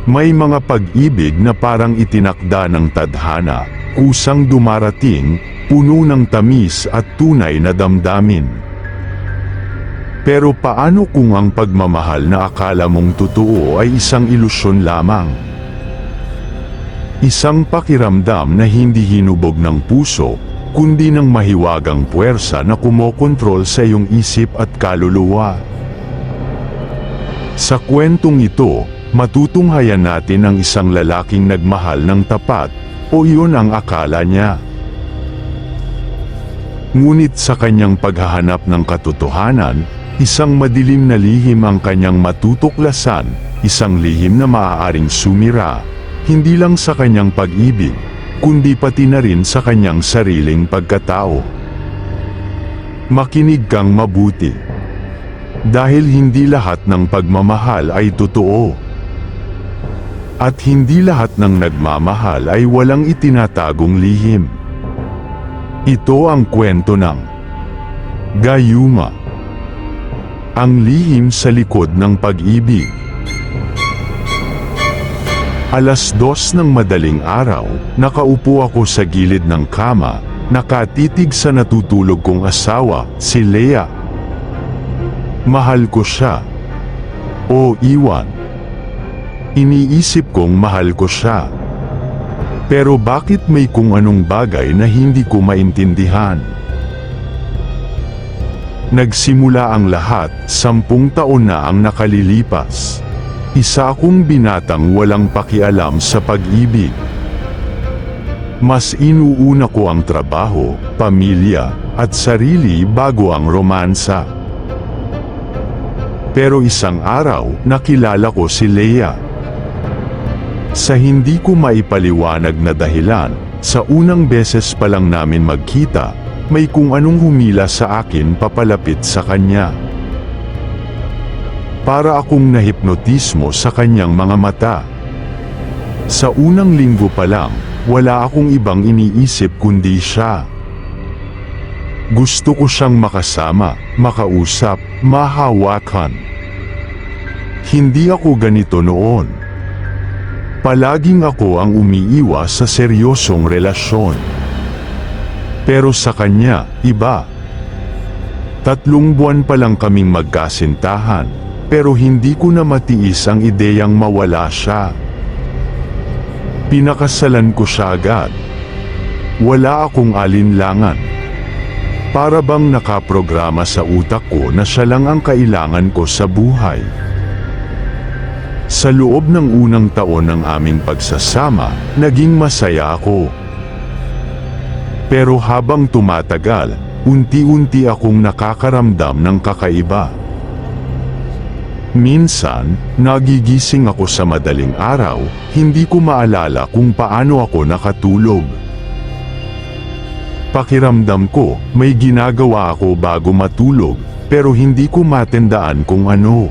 May mga pag-ibig na parang itinakda ng tadhana, kusang dumarating, puno ng tamis at tunay na damdamin. Pero paano kung ang pagmamahal na akala mong totoo ay isang ilusyon lamang? Isang pakiramdam na hindi hinubog ng puso, kundi ng mahiwagang puwersa na kumokontrol sa iyong isip at kaluluwa. Sa kwentong ito, matutunghayan natin ang isang lalaking nagmahal ng tapat, o iyon ang akala niya. Ngunit sa kanyang paghahanap ng katotohanan, isang madilim na lihim ang kanyang matutuklasan, isang lihim na maaaring sumira, hindi lang sa kanyang pag-ibig, kundi pati na rin sa kanyang sariling pagkatao. Makinig kang mabuti. Dahil hindi lahat ng pagmamahal ay totoo. At hindi lahat ng nagmamahal ay walang itinatagong lihim. Ito ang kwento ng Gayuma. Ang lihim sa likod ng pag-ibig. Alas 2 ng madaling araw, nakaupo ako sa gilid ng kama, nakatitig sa natutulog kong asawa, si Leah. Mahal ko siya. O iwan. Iniisip kong mahal ko siya. Pero bakit may kung anong bagay na hindi ko maintindihan? Nagsimula ang lahat, 10 taon na ang nakalilipas. Isa akong binatang walang pakialam sa pag-ibig. Mas inuuna ko ang trabaho, pamilya, at sarili bago ang romansa. Pero isang araw, nakilala ko si Leah. Sa hindi ko maipaliwanag na dahilan, sa unang beses pa lang namin magkita, may kung anong humila sa akin papalapit sa kanya. Para akong nahipnotismo sa kanyang mga mata. Sa unang linggo pa lang, wala akong ibang iniisip kundi siya. Gusto ko siyang makasama, makausap, mahawakan. Hindi ako ganito noon. Palaging ako ang umiiwas sa seryosong relasyon. Pero sa kanya, iba. 3 buwan pa lang kaming magkasintahan, pero hindi ko na matiis ang ideyang mawala siya. Pinakasalan ko siya agad. Wala akong alinlangan. Para bang nakaprograma sa utak ko na siya lang ang kailangan ko sa buhay. Sa loob ng unang taon ng aming pagsasama, naging masaya ako. Pero habang tumatagal, unti-unti akong nakakaramdam ng kakaiba. Minsan, nagigising ako sa madaling araw, hindi ko maalala kung paano ako nakatulog. Pakiramdam ko, may ginagawa ako bago matulog, pero hindi ko matandaan kung ano.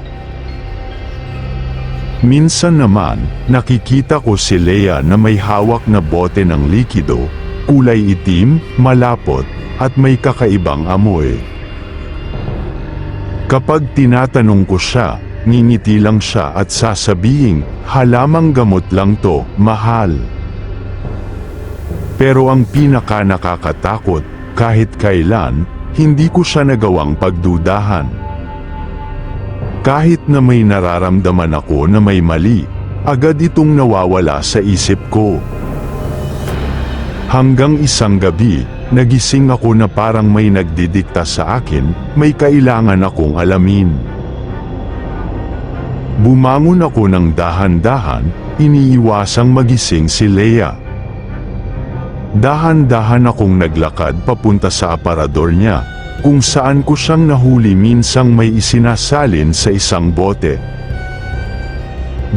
Minsan naman, nakikita ko si Leah na may hawak na bote ng likido, kulay itim, malapot, at may kakaibang amoy. Kapag tinatanong ko siya, ngingiti lang siya at sasabihing, halamang gamot lang to, mahal. Pero ang pinaka nakakatakot, kahit kailan, hindi ko siya nagawang pagdudahan. Kahit na may nararamdaman ako na may mali, agad itong nawawala sa isip ko. Hanggang isang gabi, nagising ako na parang may nagdidikta sa akin, may kailangan akong alamin. Bumangon ako ng dahan-dahan, iniiwasang magising si Leah. Dahan-dahan akong naglakad papunta sa aparador niya, kung saan ko siyang nahuli minsang may isinasalin sa isang bote.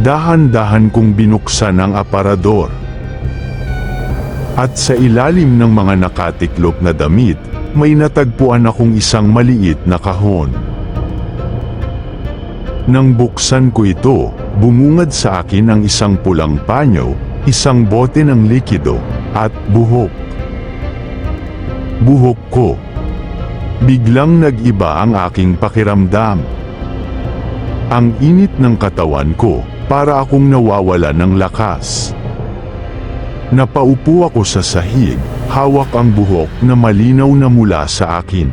Dahan-dahan kong binuksan ang aparador. At sa ilalim ng mga nakatiklop na damit, may natagpuan akong isang maliit na kahon. Nang buksan ko ito, bumungad sa akin ang isang pulang panyo, isang bote ng likido, at buhok. Buhok ko. Biglang nag-iba ang aking pakiramdam. Ang init ng katawan ko, para akong nawawala ng lakas. Napaupo ako sa sahig, hawak ang buhok na malinaw na mula sa akin.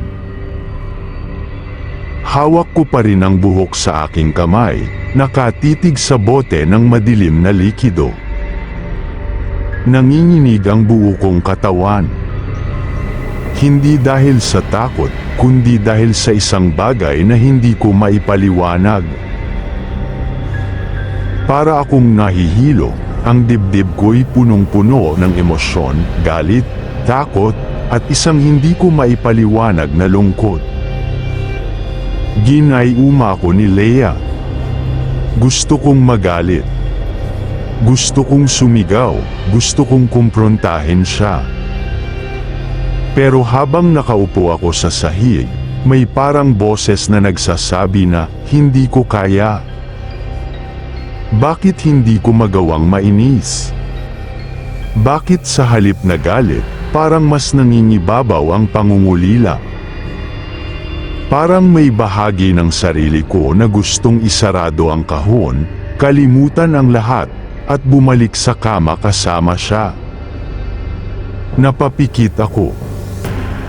Hawak ko pa rin ang buhok sa aking kamay, nakatitig sa bote ng madilim na likido. Nanginginig ang buo kong katawan. Hindi dahil sa takot, kundi dahil sa isang bagay na hindi ko maipaliwanag. Para akong nahihilo, ang dibdib ko'y punong-puno ng emosyon, galit, takot, at isang hindi ko maipaliwanag na lungkot. Ginayuma ko ni Leia. Gusto kong magalit. Gusto kong sumigaw, gusto kong kumprontahin siya. Pero habang nakaupo ako sa sahig, may parang boses na nagsasabi na, hindi ko kaya. Bakit hindi ko magawang mainis? Bakit sa halip na galit, parang mas nangingibabaw ang pangungulila? Parang may bahagi ng sarili ko na gustong isarado ang kahon, kalimutan ang lahat, at bumalik sa kama kasama siya. Napapikit ako.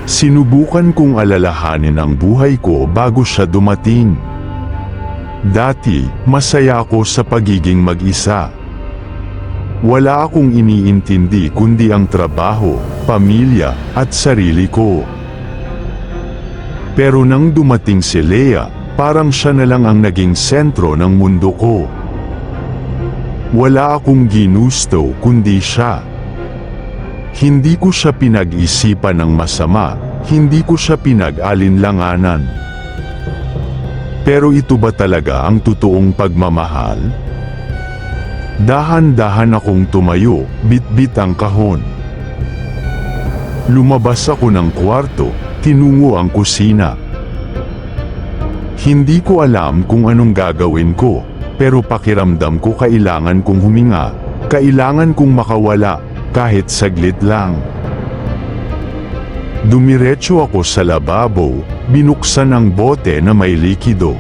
Sinubukan kong alalahanin ang buhay ko bago siya dumating. Dati, masaya ako sa pagiging mag-isa. Wala akong iniintindi kundi ang trabaho, pamilya, at sarili ko. Pero nang dumating si Leia, parang siya na lang ang naging sentro ng mundo ko. Wala akong ginusto kundi siya. Hindi ko siya pinag-isipan ng masama, hindi ko siya pinag-alinlanganan. Pero ito ba talaga ang totoong pagmamahal? Dahan-dahan akong tumayo, bit-bit ang kahon. Lumabas ako ng kwarto, tinungo ang kusina. Hindi ko alam kung anong gagawin ko, pero pakiramdam ko kailangan kong huminga, kailangan kong makawala, kahit saglit lang. Dumiretso ako sa lababo, binuksan ang bote na may likido.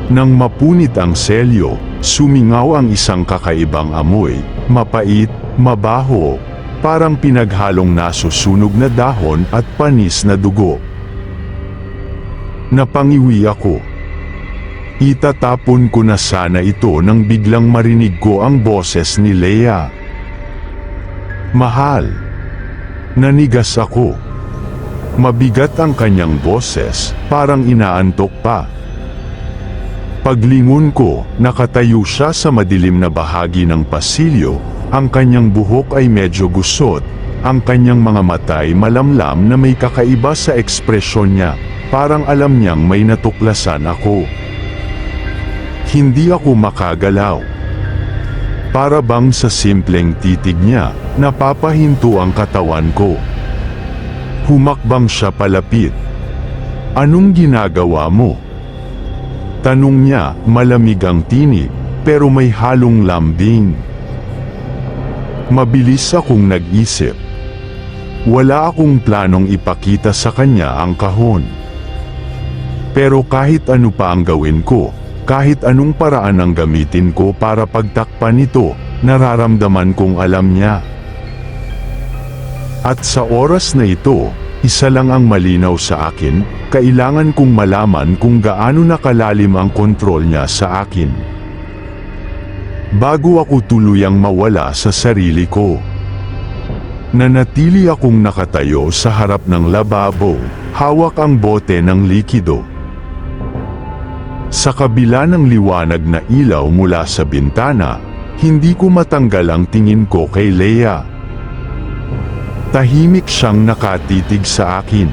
Nang mapunit ang selyo, sumingaw ang isang kakaibang amoy, mapait, mabaho, parang pinaghalong nasusunog na dahon at panis na dugo. Napangiwi ako. Itatapon ko na sana ito nang biglang marinig ko ang boses ni Leia. Mahal. Nanigas ako. Mabigat ang kanyang boses, parang inaantok pa. Paglingon ko, nakatayo siya sa madilim na bahagi ng pasilyo, ang kanyang buhok ay medyo gusot, ang kanyang mga mata ay malamlam na may kakaiba sa ekspresyon niya, parang alam niyang may natuklasan ako. Hindi ako makagalaw. Para bang sa simpleng titig niya, napapahinto ang katawan ko. Humakbang siya palapit. Anong ginagawa mo? Tanong niya, malamig ang tinig, pero may halong lambing. Mabilis akong nag-isip. Wala akong planong ipakita sa kanya ang kahon. Pero kahit ano pa ang gawin ko, kahit anong paraan ang gamitin ko para pagtakpan ito, nararamdaman kong alam niya. At sa oras na ito, isa lang ang malinaw sa akin, kailangan kong malaman kung gaano nakalalim ang kontrol niya sa akin. Bago ako tuluyang mawala sa sarili ko. Nanatili akong nakatayo sa harap ng lababo, hawak ang bote ng likido. Sa kabila ng liwanag na ilaw mula sa bintana, hindi ko matanggal ang tingin ko kay Leia. Tahimik siyang nakatitig sa akin.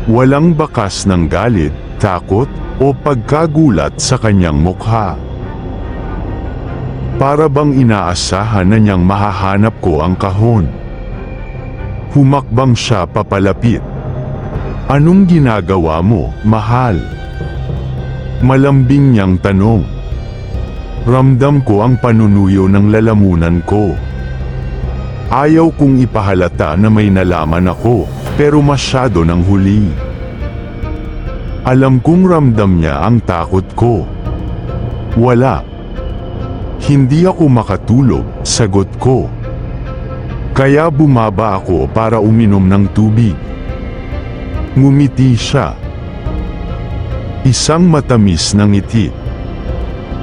Walang bakas ng galit, takot, o pagkagulat sa kanyang mukha. Para bang inaasahan na niyang mahahanap ko ang kahon. Humakbang siya papalapit. Anong ginagawa mo, mahal? Malambing niyang tanong. Ramdam ko ang panunuyo ng lalamunan ko. Ayaw kong ipahalata na may nalaman ako, pero masyado nang huli. Alam kong ramdam niya ang takot ko. Wala. Hindi ako makatulog, sagot ko. Kaya bumaba ako para uminom ng tubig. Ngumiti siya. Isang matamis na ngiti.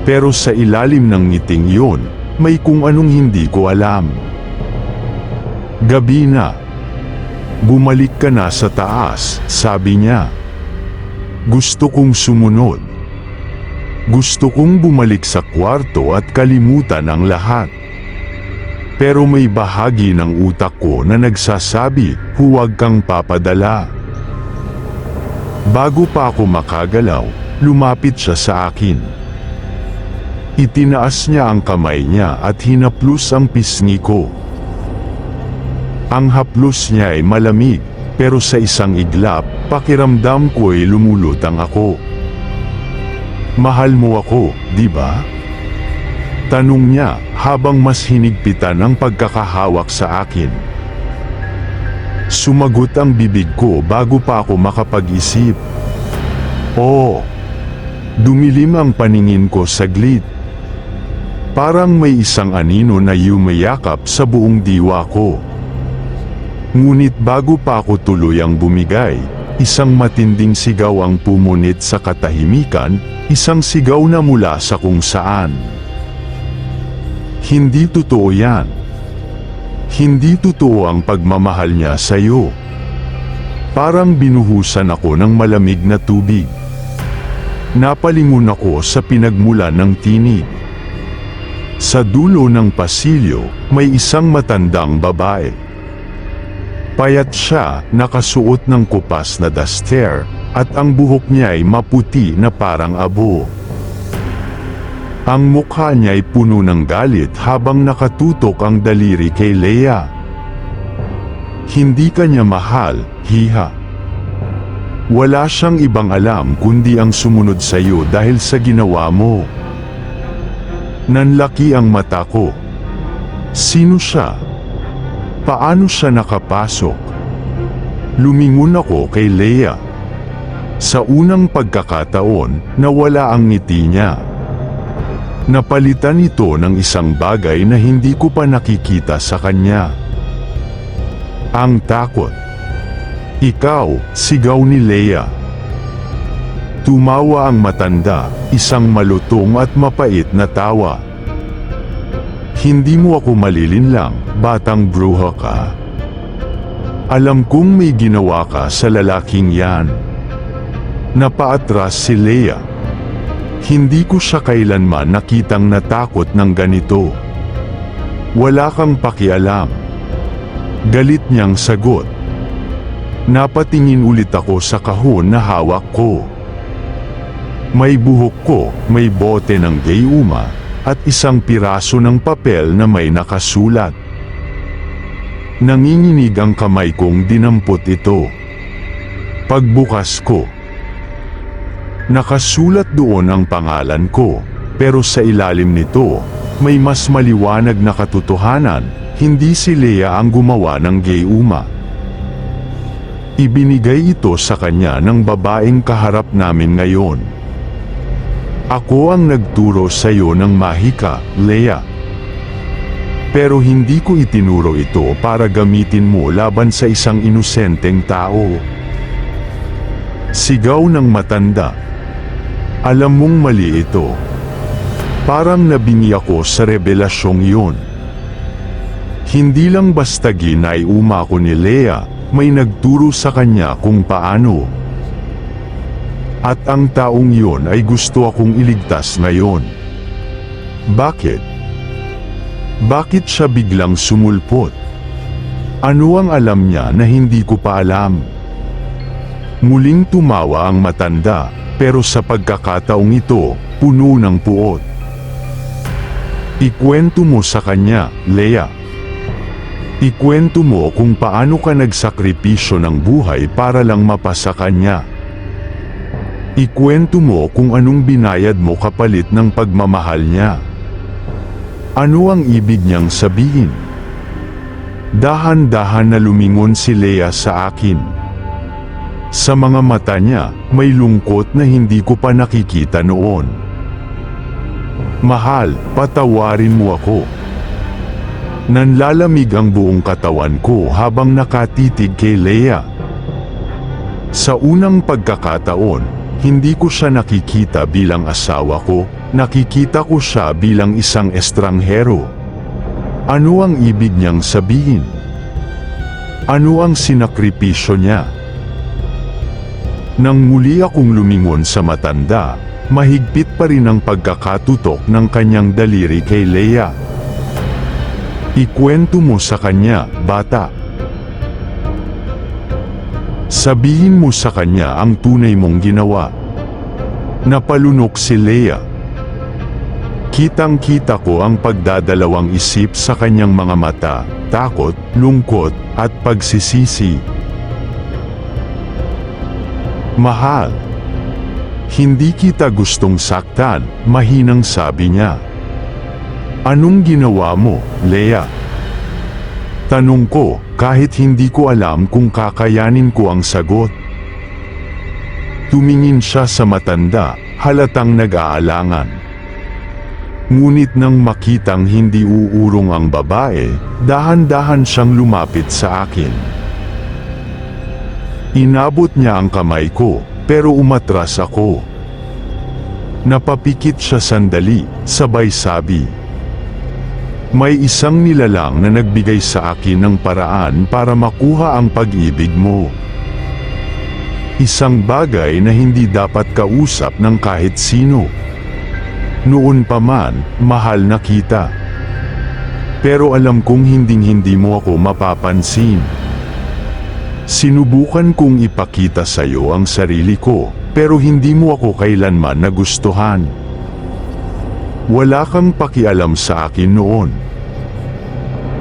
Pero sa ilalim ng ngiting yun, may kung anong hindi ko alam. Gabi na. Bumalik ka na sa taas, sabi niya. Gusto kong sumunod. Gusto kong bumalik sa kwarto at kalimutan ang lahat. Pero may bahagi ng utak ko na nagsasabi, huwag kang papadala. Bago pa ako makagalaw, lumapit siya sa akin. Itinaas niya ang kamay niya at hinaplos ang pisngi ko. Ang haplos niya ay malamig, pero sa isang iglap, pakiramdam ko'y lumulutang ako. Mahal mo ako, di ba? Tanong niya habang mas hinigpitan ang pagkakahawak sa akin. Sumagot ang bibig ko bago pa ako makapag-isip. Oo. Dumilim ang paningin ko saglit. Parang may isang anino na yumayakap sa buong diwa ko. Ngunit bago pa ako tuluyang bumigay, isang matinding sigaw ang pumunit sa katahimikan, isang sigaw na mula sa kung saan. Hindi totoo yan. Hindi totoo ang pagmamahal niya sa iyo. Parang binuhusan ako ng malamig na tubig. Napalingon ako sa pinagmulan ng tinig. Sa dulo ng pasilyo, may isang matandang babae. Payat siya, nakasuot ng kupas na duster, at ang buhok niya ay maputi na parang abo. Ang mukha niya ay puno ng galit habang nakatutok ang daliri kay Leia. Hindi ka niya mahal, hiha. Wala siyang ibang alam kundi ang sumunod sa iyo dahil sa ginawa mo. Nanlaki ang mata ko. Sino siya? Paano siya nakapasok? Lumingon ako kay Leia. Sa unang pagkakataon, nawala ang ngiti niya. Napalitan ito ng isang bagay na hindi ko pa nakikita sa kanya. Ang takot. Ikaw, sigaw ni Leia. Tumawa ang matanda, isang malutong at mapait na tawa. Hindi mo ako malilinlang, batang bruha ka. Alam kong may ginawa ka sa lalaking yan. Napaatras si Leia. Hindi ko siya kailanman nakitang natakot ng ganito. Wala kang pakialam. Galit niyang sagot. Napatingin ulit ako sa kahon na hawak ko. May buhok ko, may bote ng gayuma, at isang piraso ng papel na may nakasulat. Nanginginig ang kamay kong dinampot ito. Pagbukas ko, nakasulat doon ang pangalan ko, pero sa ilalim nito, may mas maliwanag na katotohanan, hindi si Leia ang gumawa ng gayuma. Ibinigay ito sa kanya ng babaeng kaharap namin ngayon. Ako ang nagturo sa iyo ng mahika, Leia. Pero hindi ko itinuro ito para gamitin mo laban sa isang inosenteng tao. Sigaw ng matanda. Alam mong mali ito. Parang nabingi ako sa revelasyong yun. Hindi lang basta ginaiuma ko ni Leia, may nagturo sa kanya kung paano. At ang taong yun ay gusto akong iligtas ngayon. Bakit? Bakit siya biglang sumulpot? Ano ang alam niya na hindi ko pa alam? Muling tumawa ang matanda, pero sa pagkakataong ito, puno ng puot. Ikwento mo sa kanya, Leia. Ikwento mo kung paano ka nagsakripisyo ng buhay para lang mapasa kanya. Ikwento mo kung anong binayad mo kapalit ng pagmamahal niya. Ano ang ibig niyang sabihin? Dahan-dahan na lumingon si Leia sa akin. Sa mga mata niya, may lungkot na hindi ko pa nakikita noon. Mahal, patawarin mo ako. Nanlalamig ang buong katawan ko habang nakatitig kay Leia. Sa unang pagkakataon, hindi ko siya nakikita bilang asawa ko, nakikita ko siya bilang isang estranghero. Ano ang ibig niyang sabihin? Ano ang sinakripisyo niya? Nang muli akong lumingon sa matanda, mahigpit pa rin ang pagkakatutok ng kanyang daliri kay Leia. Ikwento mo sa kanya, bata. Sabihin mo sa kanya ang tunay mong ginawa. Napalunok si Leia. Kitang-kita ko ang pagdadalawang isip sa kanyang mga mata, takot, lungkot, at pagsisisi. Mahal. Hindi kita gustong saktan, mahinang sabi niya. Anong ginawa mo, Leia? Tanong ko, kahit hindi ko alam kung kakayanin ko ang sagot. Tumingin siya sa matanda, halatang nag-aalangan. Ngunit nang makitang hindi uurong ang babae, dahan-dahan siyang lumapit sa akin. Inabot niya ang kamay ko, pero umatras ako. Napapikit siya sandali, sabay sabi, may isang nilalang na nagbigay sa akin ng paraan para makuha ang pag-ibig mo. Isang bagay na hindi dapat kausap ng kahit sino. Noon pa man, mahal na kita. Pero alam kong hinding-hindi mo ako mapapansin. Sinubukan kong ipakita sa iyo ang sarili ko, pero hindi mo ako kailanman nagustuhan. Wala kang pakialam sa akin noon.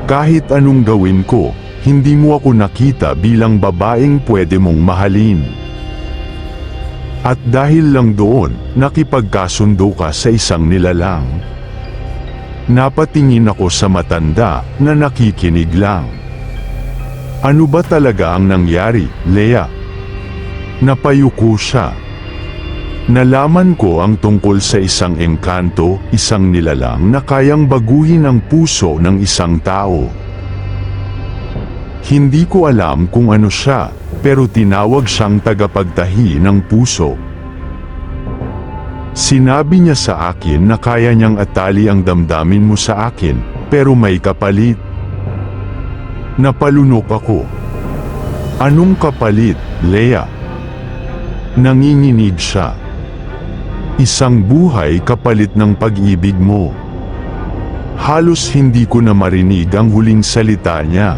Kahit anong gawin ko, hindi mo ako nakita bilang babaeng pwede mong mahalin. At dahil lang doon, nakipagkasundo ka sa isang nilalang. Napatingin ako sa matanda na nakikinig lang. Ano ba talaga ang nangyari, Leia? Napayuko siya. Nalaman ko ang tungkol sa isang engkanto, isang nilalang na kayang baguhin ang puso ng isang tao. Hindi ko alam kung ano siya, pero tinawag siyang tagapagtahi ng puso. Sinabi niya sa akin na kaya niyang atali ang damdamin mo sa akin, pero may kapalit. Napalunok ako. Anong kapalit, Leia? Nanginginig siya. Isang buhay kapalit ng pag-ibig mo. Halos hindi ko na marinig ang huling salita niya.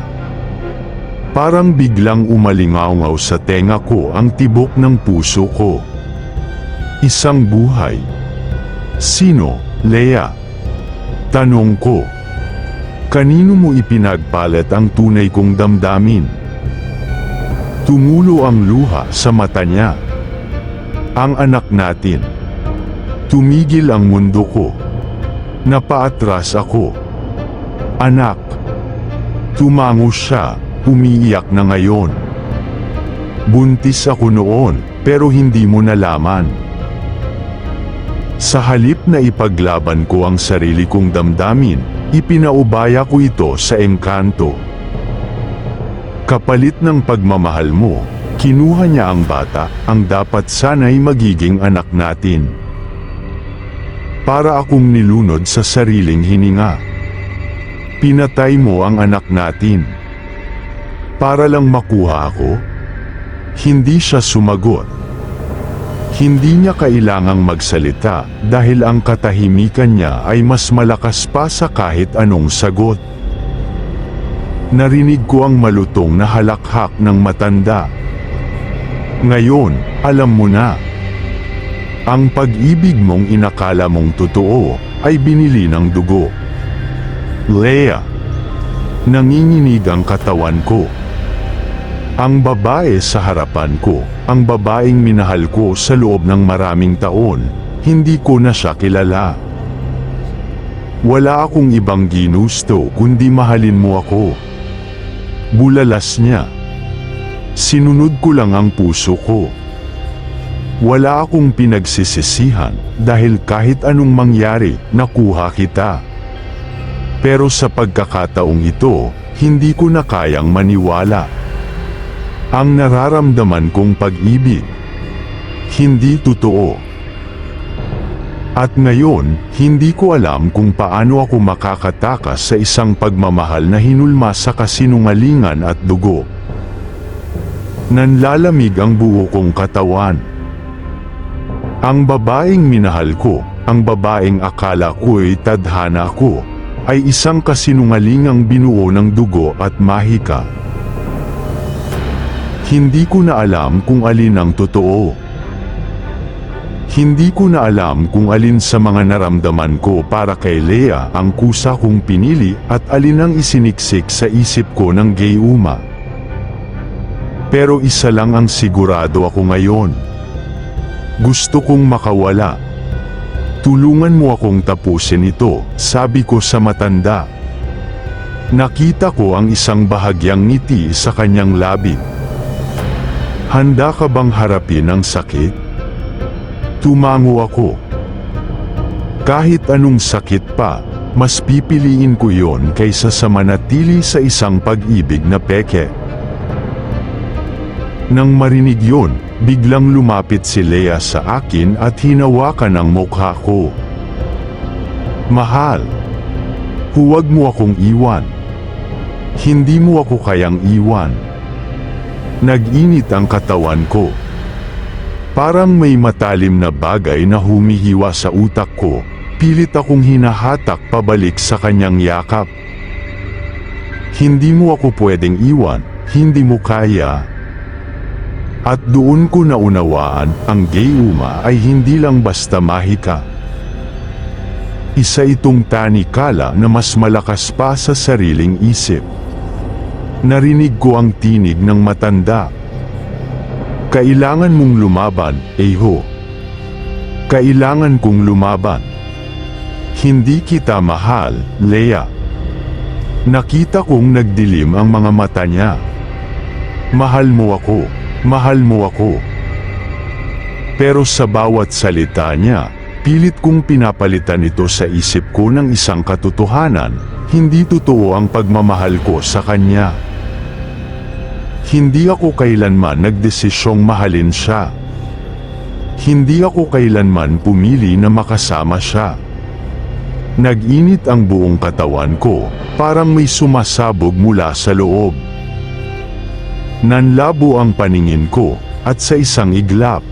Parang biglang umalingaw sa tenga ko ang tibok ng puso ko. Isang buhay. Sino, Leia? Tanong ko. Kanino mo ipinagpalit ang tunay kong damdamin? Tumulo ang luha sa mata niya. Ang anak natin. Tumigil ang mundo ko. Napaatras ako. Anak. Tumango siya, umiiyak na ngayon. Buntis ako noon, pero hindi mo nalaman. Sa halip na ipaglaban ko ang sarili kong damdamin, ipinaubaya ko ito sa engkanto. Kapalit ng pagmamahal mo, kinuha niya ang bata, ang dapat sana'y magiging anak natin. Para akong nilunod sa sariling hininga. Pinatay mo ang anak natin. Para lang makuha ako? Hindi siya sumagot. Hindi niya kailangang magsalita dahil ang katahimikan niya ay mas malakas pa sa kahit anong sagot. Narinig ko ang malutong na halakhak ng matanda. Ngayon, alam mo na. Ang pag-ibig mong inakala mong totoo ay binili ng dugo. Leia. Nanginginig ang katawan ko. Ang babae sa harapan ko, ang babaeng minahal ko sa loob ng maraming taon, hindi ko na siya kilala. Wala akong ibang ginusto kundi mahalin mo ako. Bulalas niya. Sinunod ko lang ang puso ko. Wala akong pinagsisisihan dahil kahit anong mangyari, nakuha kita. Pero sa pagkakataong ito, hindi ko na kayang maniwala. Ang nararamdaman kong pag-ibig, hindi totoo. At ngayon, hindi ko alam kung paano ako makakatakas sa isang pagmamahal na hinulma sa kasinungalingan at dugo. Nanlalamig ang buo kong katawan. Ang babaeng minahal ko, ang babaeng akala ko'y tadhana ko, ay isang kasinungalingang binuo ng dugo at mahika. Hindi ko na alam kung alin ang totoo. Hindi ko na alam kung alin sa mga naramdaman ko para kay Lea ang kusa kong pinili at alin ang isiniksik sa isip ko ng Gayuma. Pero isa lang ang sigurado ako ngayon. Gusto kong makawala. Tulungan mo akong tapusin ito, sabi ko sa matanda. Nakita ko ang isang bahagyang ngiti sa kanyang labi. Handa ka bang harapin ang sakit? Tumango ako. Kahit anong sakit pa, mas pipiliin ko yon kaysa sa manatili sa isang pag-ibig na peke. Nang marinig yon, biglang lumapit si Lea sa akin at hinawakan ang mukha ko. Mahal, huwag mo akong iwan. Hindi mo ako kayang iwan. Nag-init ang katawan ko. Parang may matalim na bagay na humihiwa sa utak ko, pilit akong hinahatak pabalik sa kanyang yakap. Hindi mo ako pwedeng iwan, hindi mo kaya. At doon ko naunawaan, ang Gayuma ay hindi lang basta mahika. Isa itong tanikala na mas malakas pa sa sariling isip. Narinig ko ang tinig ng matanda. Kailangan mong lumaban, Eho. Kailangan kong lumaban. Hindi kita mahal, Lea. Nakita kong nagdilim ang mga mata niya. Mahal mo ako, mahal mo ako. Pero sa bawat salita niya, pilit kong pinapalitan ito sa isip ko ng isang katotohanan, hindi totoo ang pagmamahal ko sa kanya. Hindi ako kailanman nagdesisyong mahalin siya. Hindi ako kailanman pumili na makasama siya. Nag-init ang buong katawan ko, parang may sumasabog mula sa loob. Nanlabo ang paningin ko, at sa isang iglap,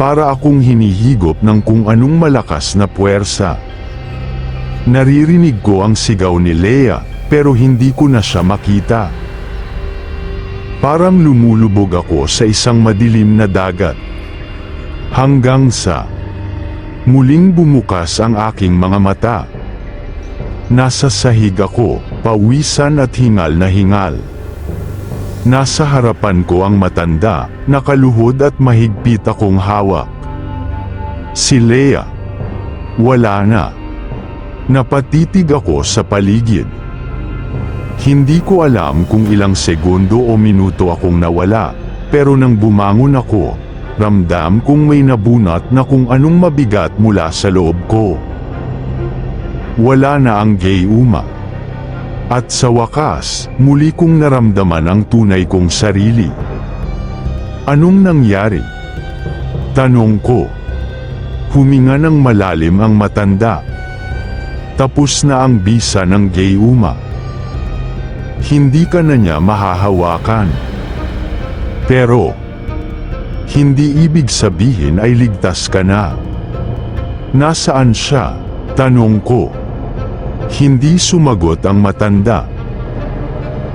para akong hinihigop ng kung anong malakas na puwersa. Naririnig ko ang sigaw ni Lea, pero hindi ko na siya makita. Parang lumulubog ako sa isang madilim na dagat. Hanggang sa muling bumukas ang aking mga mata. Nasa sahig ako, pawisan at hingal na hingal. Nasa harapan ko ang matanda, nakaluhod at mahigpit akong hawak. Si Lea. Wala na. Napatitig ako sa paligid. Hindi ko alam kung ilang segundo o minuto akong nawala, pero nang bumangon ako, ramdam kong may nabunat na kung anong mabigat mula sa loob ko. Wala na ang Gayuma. At sa wakas, muli kong naramdaman ang tunay kong sarili. Anong nangyari? Tanong ko. Huminga ng malalim ang matanda. Tapos na ang bisa ng Gayuma. Hindi ka na niya mahahawakan. Pero, hindi ibig sabihin ay ligtas ka na. Nasaan siya? Tanong ko. Hindi sumagot ang matanda.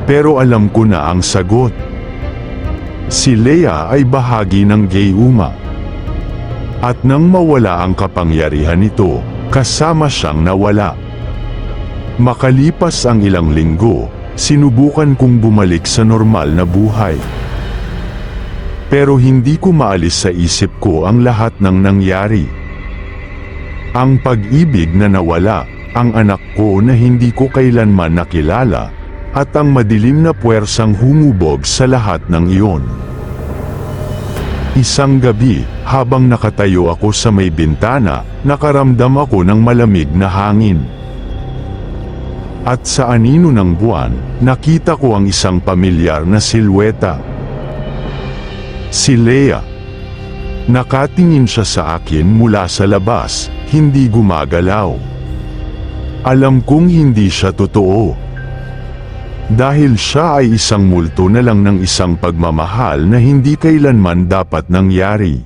Pero alam ko na ang sagot. Si Lea ay bahagi ng Gayuma. At nang mawala ang kapangyarihan nito, kasama siyang nawala. Makalipas ang ilang linggo, sinubukan kong bumalik sa normal na buhay. Pero hindi ko maalis sa isip ko ang lahat ng nangyari. Ang pag-ibig na nawala, ang anak ko na hindi ko kailanman nakilala, at ang madilim na puwersang humubog sa lahat ng iyon. Isang gabi, habang nakatayo ako sa may bintana, nakaramdam ako ng malamig na hangin. At sa anino ng buwan, nakita ko ang isang pamilyar na silweta. Si Leia. Nakatingin siya sa akin mula sa labas, hindi gumagalaw. Alam kong hindi siya totoo. Dahil siya ay isang multo na lang ng isang pagmamahal na hindi kailanman dapat nangyari.